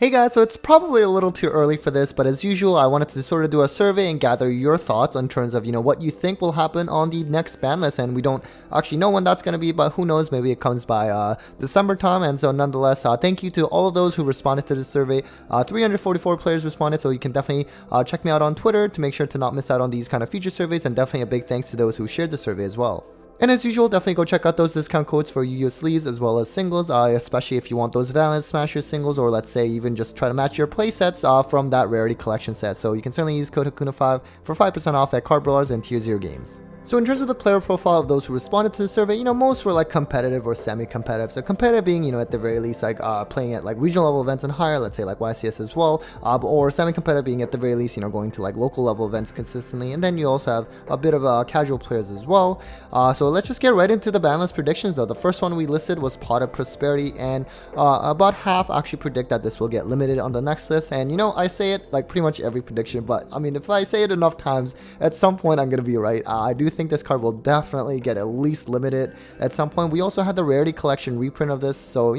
Hey guys, so it's probably a little too early for this, but as usual, I wanted to sort of do a survey and gather your thoughts in terms of, what you think will happen on the next ban list. And we don't actually know when that's going to be, but who knows, maybe it comes by December time. And so nonetheless, thank you to all of those who responded to the survey. 344 players responded, so you can definitely check me out on Twitter to make sure to not miss out on these kind of future surveys. And definitely a big thanks to those who shared the survey as well. And as usual, definitely go check out those discount codes for Yu-Gi-Oh! Sleeves as well as singles, especially if you want those Valorant Smashers singles, or let's say even just try to match your playsets from that Rarity Collection set. So you can certainly use code Hakuna5 for 5% off at Card Brawlers and Tier 0 games. So in terms of the player profile of those who responded to the survey, most were like competitive or semi-competitive. So competitive being, at the very least, like playing at like regional level events and higher, let's say like YCS as well, or semi-competitive being at the very least, going to like local level events consistently. And then you also have a bit of casual players as well. So let's just get right into the ban list predictions though. The first one we listed was Pot of Prosperity, and about half actually predict that this will get limited on the next list. And I say it like pretty much every prediction, but I mean, if I say it enough times, at some point I'm going to be right. I do think this card will definitely get at least limited at some point. We also had the Rarity Collection reprint of this, so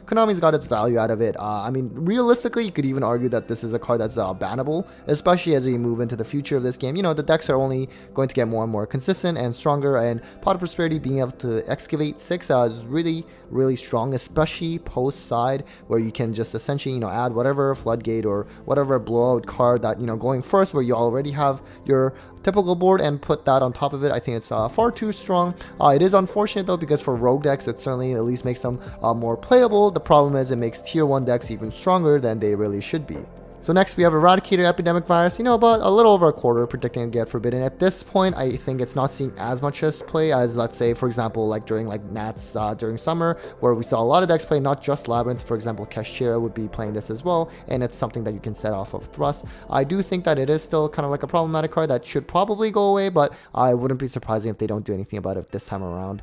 Konami's got its value out of it. I mean, realistically, you could even argue that this is a card that's bannable, especially as we move into the future of this game. The decks are only going to get more and more consistent and stronger, and Pot of Prosperity being able to excavate 6 is really strong, especially post side, where you can just essentially add whatever floodgate or whatever blowout card that going first, where you already have your typical board, and put that on top of it. I think it's far too strong. It is unfortunate though, because for rogue decks it certainly at least makes them more playable. The problem is it makes tier 1 decks even stronger than they really should be. So next we have Eradicator Epidemic Virus, about a little over a quarter predicting it get forbidden. At this point, I think it's not seeing as much as play as, let's say, for example, like during like Nats during summer, where we saw a lot of decks play, not just Labyrinth. For example, Kashira would be playing this as well, and it's something that you can set off of Thrust. I do think that it is still kind of like a problematic card that should probably go away, but I wouldn't be surprising if they don't do anything about it this time around.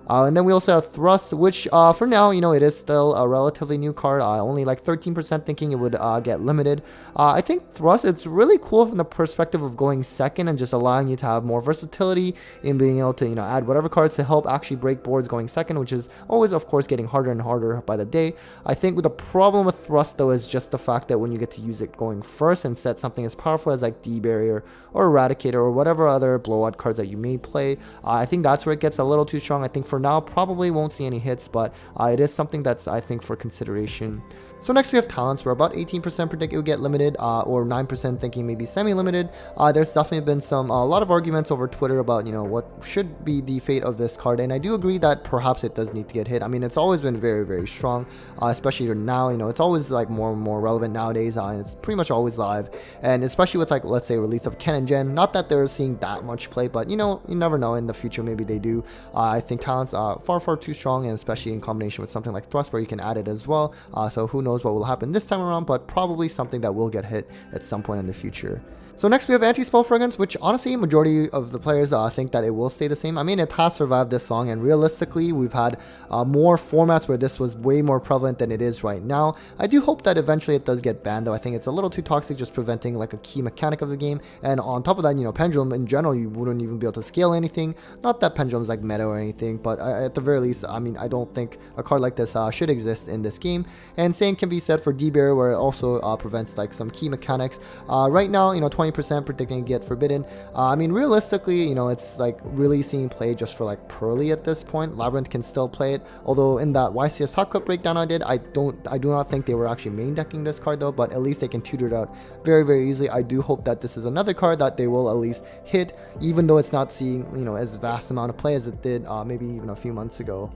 And then we also have Thrust, which for now, it is still a relatively new card. Only like 13% thinking it would get limited. I think Thrust, it's really cool from the perspective of going second and just allowing you to have more versatility in being able to, add whatever cards to help actually break boards going second, which is always, of course, getting harder and harder by the day. I think the problem with Thrust, though, is just the fact that when you get to use it going first and set something as powerful as like D-Barrier or Eradicator or whatever other blowout cards that you may play, I think that's where it gets a little too strong. I think for now probably won't see any hits, but it is something that's, I think, for consideration. So next we have Talents, where about 18% predict it will get limited, or 9% thinking maybe semi-limited. There's definitely been a lot of arguments over Twitter about, what should be the fate of this card, and I do agree that perhaps it does need to get hit. I mean, it's always been very strong, especially now, it's always like more and more relevant nowadays, it's pretty much always live, and especially with like, let's say, release of Ken and Jen, not that they're seeing that much play, but you never know, in the future maybe they do. I think Talents are far too strong, and especially in combination with something like Thrust, where you can add it as well, so who knows what will happen this time around, but probably something that will get hit at some point in the future. So next we have Anti-Spell Fragrance, which honestly majority of the players think that it will stay the same. I mean, it has survived this song, and realistically we've had more formats where this was way more prevalent than it is right now. I do hope that eventually it does get banned, though. I think it's a little too toxic, just preventing like a key mechanic of the game, and on top of that, Pendulum in general, you wouldn't even be able to scale anything. Not that Pendulum's like meta or anything, but at the very least, I mean, I don't think a card like this should exist in this game. And same can be said for D-Barrier, where it also prevents like some key mechanics. Right now, 20% predicting it get forbidden. I mean, realistically, it's like really seeing play just for like Pearly at this point. Labyrinth can still play it, although in that YCS Top Cut breakdown I did, I do not think they were actually main decking this card though, but at least they can tutor it out very easily. I do hope that this is another card that they will at least hit, even though it's not seeing as vast amount of play as it did maybe even a few months ago.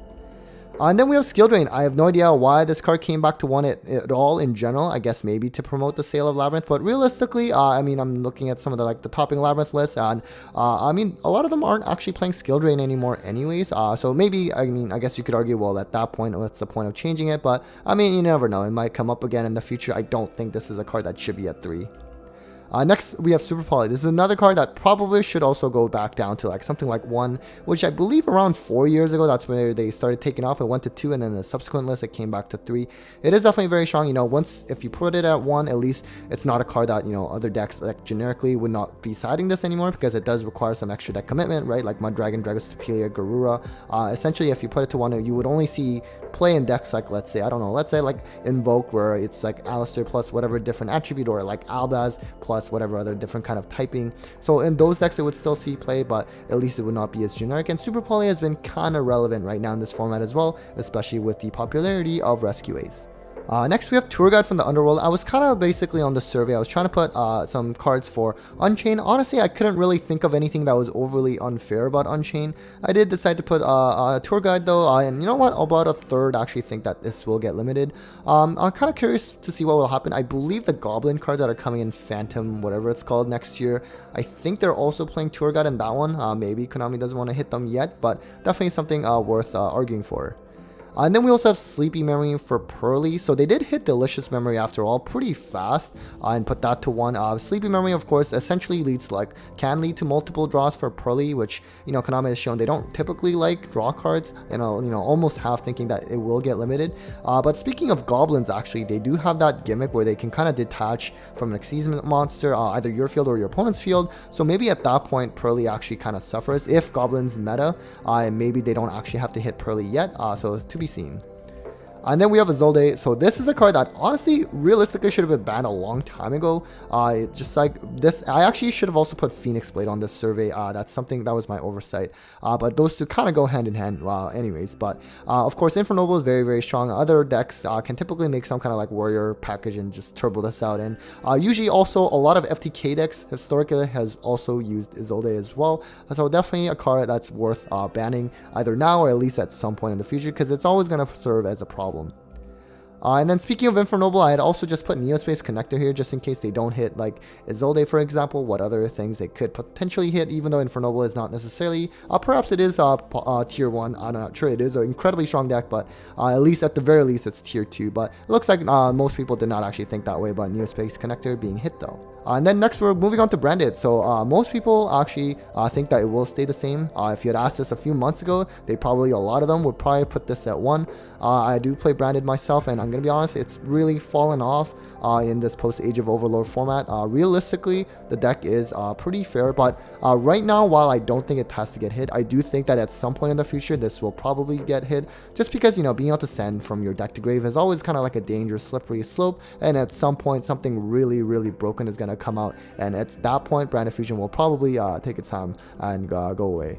And then we have Skill Drain. I have no idea why this card came back to one at all in general. I guess maybe to promote the sale of Labyrinth, but realistically, I mean, I'm looking at some of the topping Labyrinth lists, and I mean, a lot of them aren't actually playing Skill Drain anymore anyways, so maybe, I mean, I guess you could argue, well, at that point, what's the point of changing it? But I mean, you never know, it might come up again in the future. I don't think this is a card that should be at 3. Next, we have Super Poly. This is another card that probably should also go back down to like something like 1, which I believe around 4 years ago, that's where they started taking off. It went to 2, and then the subsequent list, it came back to 3. It is definitely very strong. Once, if you put it at 1, at least it's not a card that, other decks like generically would not be siding this anymore, because it does require some extra deck commitment, right? Like Mud Dragon, Dragon Superior, Garura. Essentially, if you put it to 1, you would only see play in decks like, let's say, I don't know, let's say like Invoke, where it's like Alistair plus whatever different attribute, or like Albaz plus whatever other different kind of typing. So in those decks it would still see play, but at least it would not be as generic. And Super Poly has been kind of relevant right now in this format as well, especially with the popularity of Rescue Ace. Next we have Tour Guide from the Underworld. I was kind of basically on the survey, I was trying to put some cards for Unchained. Honestly, I couldn't really think of anything that was overly unfair about Unchained. I did decide to put a Tour Guide though, and you know what, about a third actually think that this will get limited. I'm kind of curious to see what will happen. I believe the Goblin cards that are coming in Phantom, whatever it's called, next year, I think they're also playing Tour Guide in that one. Maybe Konami doesn't want to hit them yet, but definitely something worth arguing for. And then we also have Sleepy Memory for Pearly. So they did hit Delicious Memory after all pretty fast, and put that to 1. Sleepy Memory, of course, essentially can lead to multiple draws for Pearly, which, you know, Konami has shown they don't typically like draw cards, and almost half thinking that it will get limited. But speaking of goblins, actually, they do have that gimmick where they can kind of detach from an Exceedance monster, either your field or your opponent's field. So maybe at that point, Pearly actually kind of suffers if goblins meta, and maybe they don't actually have to hit Pearly yet. So to be seen. And then we have Isolde. So this is a card that honestly, realistically should have been banned a long time ago. It's just like this. I actually should have also put Phoenix Blade on this survey. That's something that was my oversight. But those two kind of go hand in hand. Anyways, but of course, Infernoble is very, very strong. Other decks can typically make some kind of like warrior package and just turbo this out. And usually also a lot of FTK decks historically has also used Isolde as well. So definitely a card that's worth banning either now or at least at some point in the future, because it's always going to serve as a problem. And then speaking of Infernoble, I had also just put Neospace Connector here just in case they don't hit like Isolde, for example, what other things they could potentially hit, even though Infernoble is not necessarily, perhaps it is tier 1, I'm not sure. It is an incredibly strong deck, but at least at the very least it's tier 2, but it looks like most people did not actually think that way about Neospace Connector being hit though. And then next we're moving on to Branded. So most people actually think that it will stay the same. If you had asked this a few months ago, a lot of them would probably put this at 1. I do play Branded myself, and I'm going to be honest, it's really fallen off in this post Age of Overlord format. Realistically, the deck is pretty fair, but right now, while I don't think it has to get hit, I do think that at some point in the future, this will probably get hit, just because, you know, being able to send from your deck to grave is always kind of like a dangerous slippery slope, and at some point, something really, really broken is going to come out, and at that point, Branded Fusion will probably take its time and go away.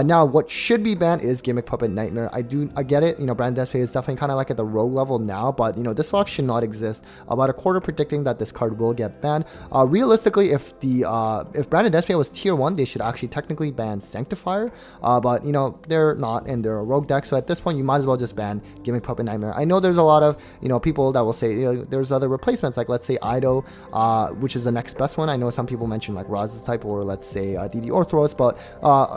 Now, what should be banned is Gimmick Puppet Nightmare. I get it, you know, Branded Deathplay is definitely kind of like at the rogue level now, but, you know, this lock should not exist. About a quarter predicting that this card will get banned. Realistically, if Branded Deathplay was tier 1, they should actually technically ban Sanctifier, but, you know, they're not, and they're a rogue deck, so at this point, you might as well just ban Gimmick Puppet Nightmare. I know there's a lot of, you know, people that will say, you know, there's other replacements, like, let's say, Ido, which is the next best one. I know some people mention, like, Raz's type, or let's say, DD Orthros, but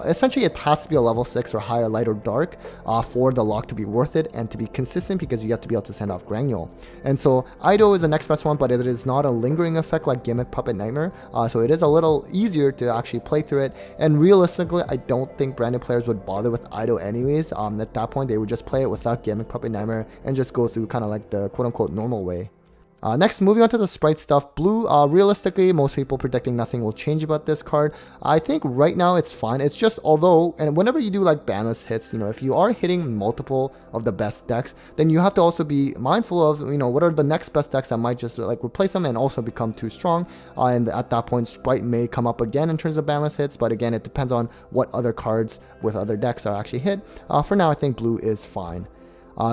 essentially, it has to be a level 6 or higher, light or dark, for the lock to be worth it and to be consistent, because you have to be able to send off Granule. And so Ido is the next best one, but it is not a lingering effect like Gimmick Puppet Nightmare, so it is a little easier to actually play through it. And realistically, I don't think Branded players would bother with Ido anyways. At that point, they would just play it without Gimmick Puppet Nightmare and just go through kind of like the quote-unquote normal way. Next, moving on to the Sprite stuff. Blue, realistically, most people predicting nothing will change about this card. I think right now it's fine. It's just, although, and whenever you do like banless hits, you know, if you are hitting multiple of the best decks, then you have to also be mindful of, you know, what are the next best decks that might just like replace them and also become too strong. And at that point, Sprite may come up again in terms of banless hits, but again, it depends on what other cards with other decks are actually hit. For now, I think blue is fine.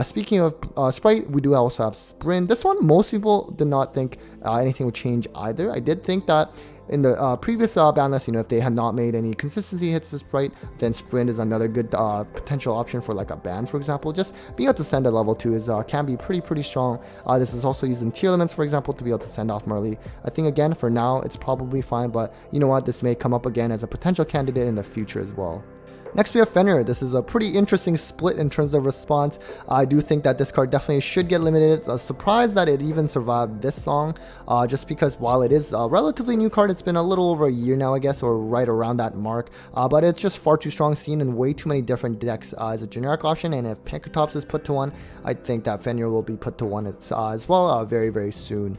Speaking of Sprite, we do also have Sprint. This one, most people did not think anything would change either. I did think that in the previous ban list, you know, if they had not made any consistency hits to Sprite, then Sprint is another good potential option for like a ban, for example. Just being able to send at level 2 is can be pretty strong. This is also used in tier elements, for example, to be able to send off Merly. I think again, for now, it's probably fine, but you know what, this may come up again as a potential candidate in the future as well. Next, we have Fenrir. This is a pretty interesting split in terms of response. I do think that this card definitely should get limited. I'm surprised that it even survived this long, just because while it is a relatively new card, it's been a little over a year now, I guess, or right around that mark. But it's just far too strong, seen in way too many different decks as a generic option. And if Pankratops is put to 1, I think that Fenrir will be put to 1 as well very, very soon.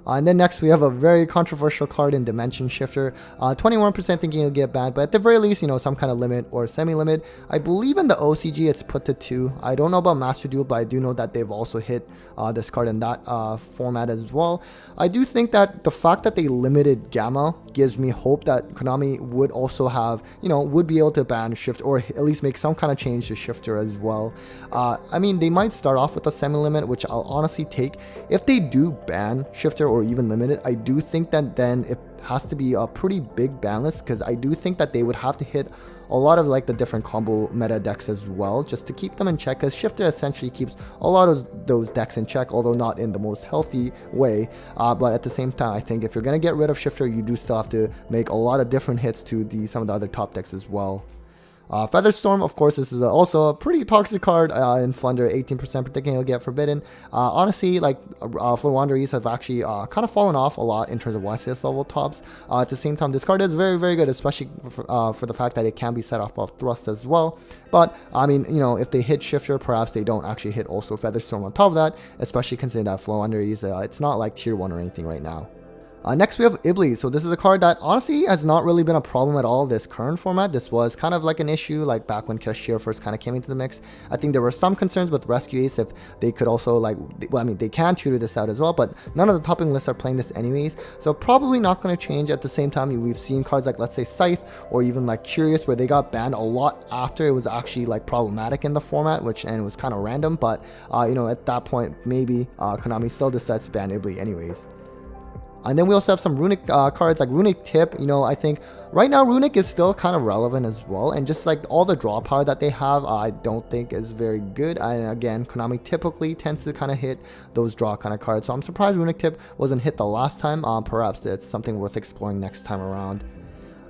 And then next we have a very controversial card in Dimension Shifter. 21% thinking it'll get banned, but at the very least, some kind of limit or semi-limit. I believe in the OCG it's put to 2. I don't know about Master Duel, but I do know that they've also hit this card in that format as well. I do think that the fact that they limited Gamma gives me hope that Konami would also have, would be able to ban Shifter, or at least make some kind of change to Shifter as well. I mean, they might start off with a semi-limit, which I'll honestly take. If they do ban Shifter or even limit it, I do think that then it has to be a pretty big ban list, because I do think that they would have to hit a lot of like the different combo meta decks as well, just to keep them in check, because Shifter essentially keeps a lot of those decks in check, although not in the most healthy way. But at the same time, I think if you're going to get rid of Shifter, you do still have to make a lot of different hits to some of the other top decks as well. Featherstorm, of course, this is also a pretty toxic card in Flunder, 18% predicting it'll get forbidden. Honestly, like Floowandereeze have actually kind of fallen off a lot in terms of YCS level tops. At the same time, this card is very, very good, especially for the fact that it can be set off of Thrust as well. But, I mean, if they hit Shifter, perhaps they don't actually hit also Featherstorm on top of that, especially considering that Floowandereeze, it's not like tier 1 or anything right now. Next we have Ibli. So this is a card that honestly has not really been a problem at all this current format. This was kind of like an issue like back when Cashier first kind of came into the mix. I think there were some concerns with Rescue Ace if they could also they can tutor this out as well, but none of the topping lists are playing this anyways. So probably not going to change. At the same time, we've seen cards like, let's say, Scythe or even like Curious, where they got banned a lot after it was actually like problematic in the format, and it was kind of random. But at that point, maybe Konami still decides to ban Ibli anyways. And then we also have some Runic cards like Runic Tip. I think right now Runic is still kind of relevant as well. And just like all the draw power that they have, I don't think is very good. And again, Konami typically tends to kind of hit those draw kind of cards. So I'm surprised Runic Tip wasn't hit the last time. Perhaps it's something worth exploring next time around.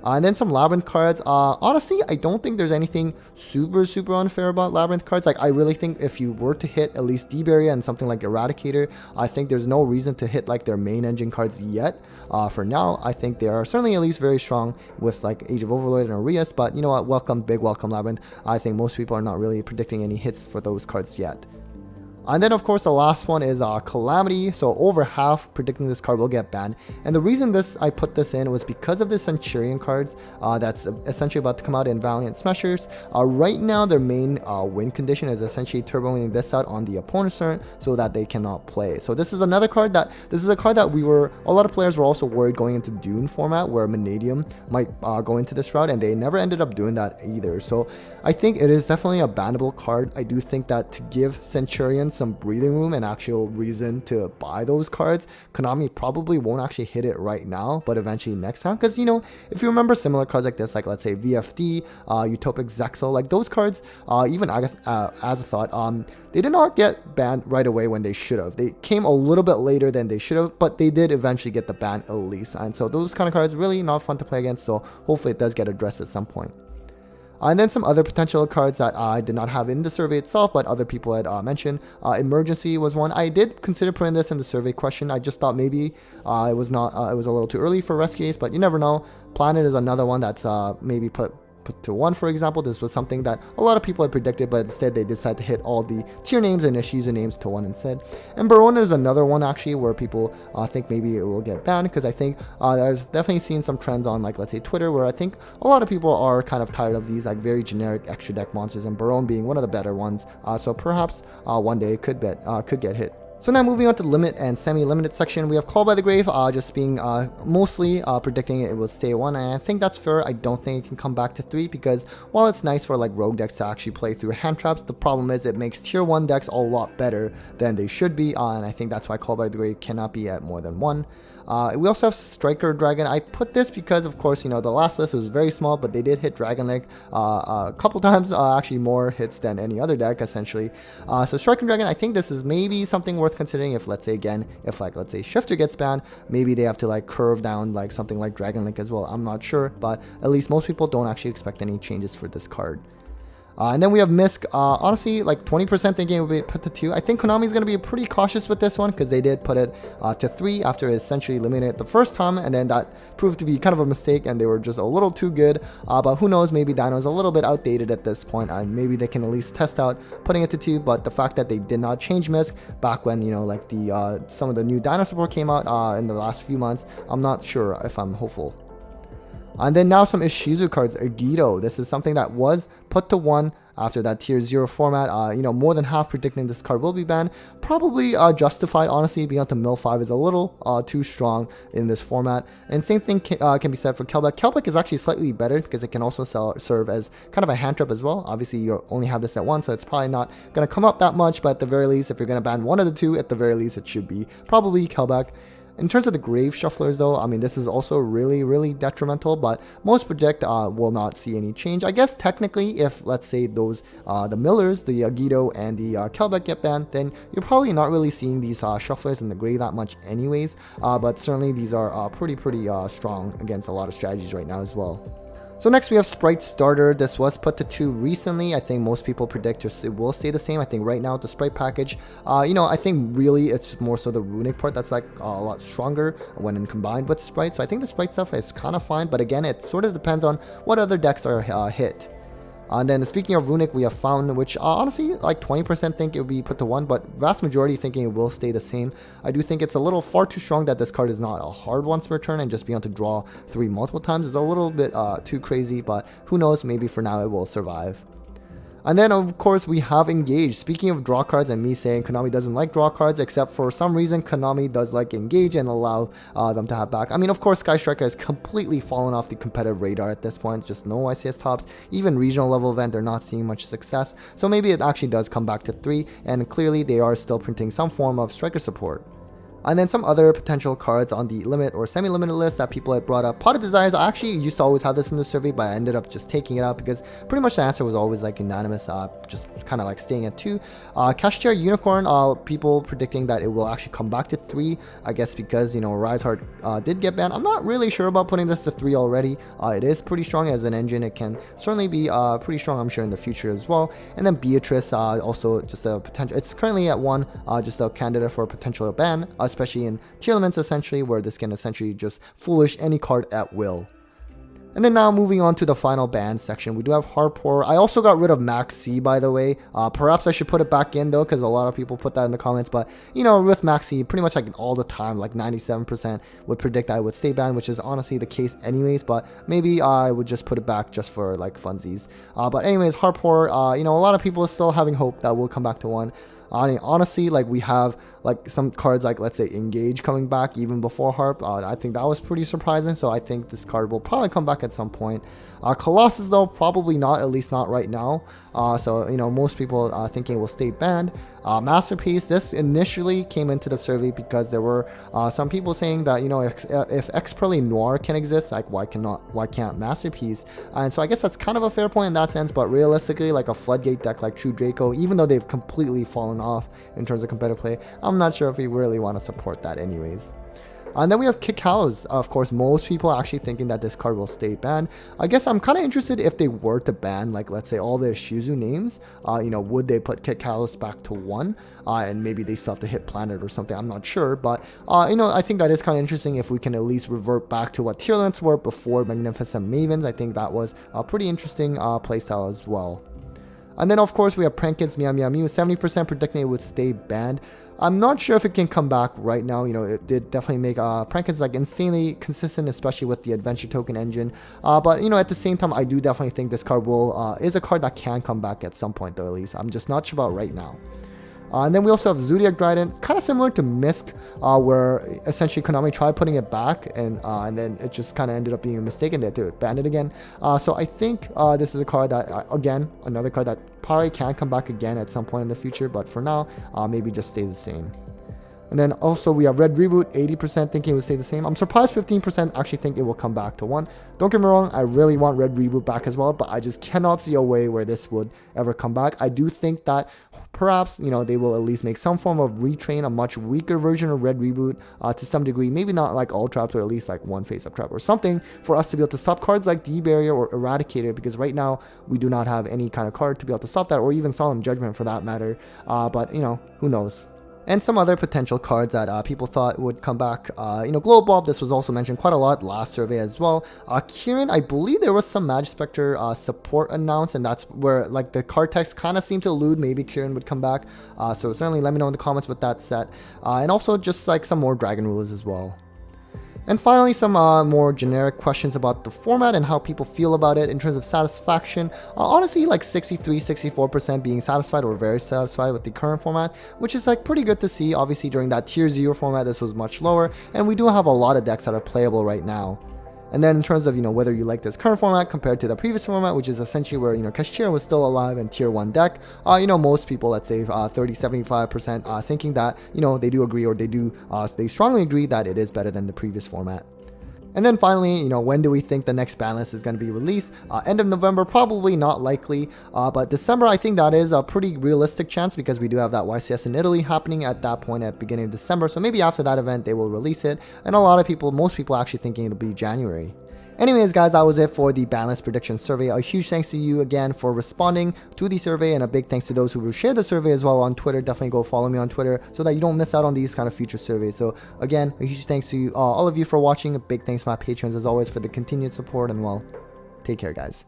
And then some Labyrinth cards. Honestly, I don't think there's anything super unfair about Labyrinth cards. Like, I really think if you were to hit at least D-Barrier and something like Eradicator, I think there's no reason to hit like their main engine cards yet. For now, I think they are certainly at least very strong with like Age of Overlord and Arias. But you know what? Big welcome Labyrinth. I think most people are not really predicting any hits for those cards yet. And then, of course, the last one is Calamity. So over half predicting this card will get banned. And the reason I put this in was because of the Centurion cards that's essentially about to come out in Valiant Smashers. Right now, their main win condition is essentially turboing this out on the opponent's turn so that they cannot play. So this is another card that a lot of players were also worried going into Dune format, where Vanadium might go into this route, and they never ended up doing that either. So I think it is definitely a bannable card. I do think that to give Centurion some breathing room and actual reason to buy those cards, Konami probably won't actually hit it right now, but eventually next time. Because if you remember similar cards like this, like let's say VFD, Utopic Zexal, like those cards, even Azathoth, they did not get banned right away when they should have. They came a little bit later than they should have, but they did eventually get the ban at least. And so those kind of cards really not fun to play against, so hopefully it does get addressed at some point. And then some other potential cards that I did not have in the survey itself, but other people had mentioned. Emergency was one. I did consider putting this in the survey question. I just thought maybe it was a little too early for Rescue Ace, but you never know. Planet is another one that's maybe put to 1, for example. This was something that a lot of people had predicted, but instead they decided to hit all the tier names and issue names to 1 instead. And Barona is another one actually where people think maybe it will get banned, because I think there's definitely seen some trends on, like, let's say Twitter, where I think a lot of people are kind of tired of these like very generic extra deck monsters, and Barone being one of the better ones. So perhaps one day it could get hit. So now moving on to the limit and semi-limited section, we have Call by the Grave, just being mostly predicting it will stay 1, and I think that's fair. I don't think it can come back to 3, because while it's nice for like rogue decks to actually play through hand traps, the problem is it makes tier 1 decks a lot better than they should be, and I think that's why Call by the Grave cannot be at more than 1. We also have Striker Dragon. I put this because, of course, the last list was very small, but they did hit Dragon Link a couple times, actually more hits than any other deck, essentially. So Striker Dragon, I think this is maybe something worth considering if, let's say, let's say Shifter gets banned, maybe they have to like curve down like something like Dragon Link as well. I'm not sure, but at least most people don't actually expect any changes for this card. And then we have Misk. Honestly, like 20% thinking it will be put to 2. I think Konami is going to be pretty cautious with this one because they did put it to 3 after essentially eliminating it the first time, and then that proved to be kind of a mistake and they were just a little too good. But who knows, maybe Dino's a little bit outdated at this point, and maybe they can at least test out putting it to 2. But the fact that they did not change Misk back when, like the some of the new Dino support came out in the last few months, I'm not sure if I'm hopeful. And then now some Ishizu cards. Agido. This is something that was put to 1 after that tier 0 format. More than half predicting this card will be banned. Probably justified, honestly. Being up to Mill 5 is a little too strong in this format. And same thing can be said for Kelbeck. Kelbeck is actually slightly better because it can also serve as kind of a hand trap as well. Obviously, you only have this at 1, so it's probably not going to come up that much. But at the very least, if you're going to ban one of the 2, at the very least, it should be probably Kelbeck. In terms of the Grave Shufflers though, I mean, this is also really, really detrimental, but most predict will not see any change. I guess technically, if let's say those, the Millers, the Agido, and the Kelbeck get banned, then you're probably not really seeing these Shufflers in the Grave that much anyways, but certainly these are pretty strong against a lot of strategies right now as well. So next we have Sprite Starter. This was put to 2 recently. I think most people predict it will stay the same. I think right now with the Sprite package, I think really it's more so the runic part that's like a lot stronger when combined with Sprite. So I think the Sprite stuff is kind of fine, but again, it sort of depends on what other decks are hit. And then speaking of Runic, we have Fountain, which honestly, like 20% think it will be put to 1, but vast majority thinking it will stay the same. I do think it's a little far too strong that this card is not a hard once per turn, and just being able to draw 3 multiple times is a little bit too crazy, but who knows, maybe for now it will survive. And then, of course, we have Engage. Speaking of draw cards and me saying Konami doesn't like draw cards, except for some reason Konami does like Engage and allow them to have back. I mean, of course, Sky Striker has completely fallen off the competitive radar at this point. Just no ICS tops. Even regional level event, they're not seeing much success. So maybe it actually does come back to 3. And clearly, they are still printing some form of Striker support. And then some other potential cards on the limit or semi-limited list that people had brought up. Pot of Desires, I actually used to always have this in the survey, but I ended up just taking it out because pretty much the answer was always like unanimous, just kind of like staying at 2. Cashier Unicorn, people predicting that it will actually come back to 3, I guess because, Rise Heart did get banned. I'm not really sure about putting this to 3 already. It is pretty strong as an engine. It can certainly be pretty strong, I'm sure, in the future as well. And then Beatrice, also just a potential, it's currently at 1, just a candidate for a potential ban, especially in tier limits essentially, where this can essentially just foolish any card at will. And then now moving on to the final ban section, we do have Harpor. I also got rid of Max C, by the way. Perhaps I should put it back in though, because a lot of people put that in the comments. But with Max C, pretty much like all the time, like 97% would predict I would stay banned, which is honestly the case anyways. But maybe I would just put it back just for like funsies. But anyways, Harpor, a lot of people are still having hope that will come back to 1. Honestly, like we have like some cards like, let's say, Engage coming back even before Harp. I think that was pretty surprising, so I think this card will probably come back at some point. Colossus though, probably not, at least not right now. So most people thinking it will stay banned. Masterpiece, this initially came into the survey because there were some people saying that if Expertly Noir can exist, like why can't Masterpiece? And so I guess that's kind of a fair point in that sense, but realistically, like a Floodgate deck like True Draco, even though they've completely fallen off in terms of competitive play, I'm not sure if we really want to support that anyways. And then we have Kick Hallows. Of course, most people are actually thinking that this card will stay banned. I guess I'm kind of interested if they were to ban, like, let's say, all the Shizu names. Would they put Kick Hallows back to 1? And maybe they still have to hit Planet or something. I'm not sure. But, I think that is kind of interesting if we can at least revert back to what tier limits were before Magnificent Mavens. I think that was a pretty interesting playstyle as well. And then, of course, we have Prankins Meow Meow Mew. 70% predicting it would stay banned. I'm not sure if it can come back right now. It did definitely make Prankins like insanely consistent, especially with the Adventure Token engine. But at the same time, I do definitely think this card is a card that can come back at some point, though. At least I'm just not sure about right now. And then we also have Zodiac Trident, kind of similar to Misk, where essentially Konami tried putting it back, and then it just kind of ended up being a mistake, and they had to ban it again. So I think this is a card that, again, another card that probably can come back again at some point in the future, but for now, maybe just stays the same. And then also we have Red Reboot, 80% thinking it would stay the same. I'm surprised 15% actually think it will come back to 1. Don't get me wrong, I really want Red Reboot back as well, but I just cannot see a way where this would ever come back. I do think that perhaps, you know, they will at least make some form of retrain, a much weaker version of Red Reboot to some degree. Maybe not like all traps, but at least like one face-up trap or something for us to be able to stop cards like D-Barrier or Eradicator, because right now we do not have any kind of card to be able to stop that, or even Solemn Judgment for that matter. But, you know, who knows? And some other potential cards that people thought would come back. You know, Glow Bulb, this was also mentioned quite a lot last survey as well. Kieran, I believe there was some Magic Spectre support announced, and that's where like the card text kind of seemed to allude maybe Kieran would come back. So certainly let me know in the comments with that set. And also just like some more Dragon Rulers as well. And finally, some more generic questions about the format and how people feel about it in terms of satisfaction. Honestly, like 63-64% being satisfied or very satisfied with the current format, which is like pretty good to see. Obviously, during that tier 0 format, this was much lower, and we do have a lot of decks that are playable right now. And then in terms of, you know, whether you like this current format compared to the previous format, which is essentially where, you know, Kashtira was still alive and tier 1 deck, you know, most people, let's say 30-75% thinking that, you know, they do agree, or they strongly agree that it is better than the previous format. And then finally, you know, when do we think the next ban list is going to be released? End of November, probably not likely, but December, I think that is a pretty realistic chance, because we do have that YCS in Italy happening at that point at beginning of December. So maybe after that event, they will release it. And a lot of people, most people actually thinking it'll be January. Anyways, guys, that was it for the ban list prediction survey. A huge thanks to you again for responding to the survey, and a big thanks to those who will share the survey as well on Twitter. Definitely go follow me on Twitter so that you don't miss out on these kind of future surveys. So again, a huge thanks to all of you for watching. A big thanks to my patrons as always for the continued support, and well, take care, guys.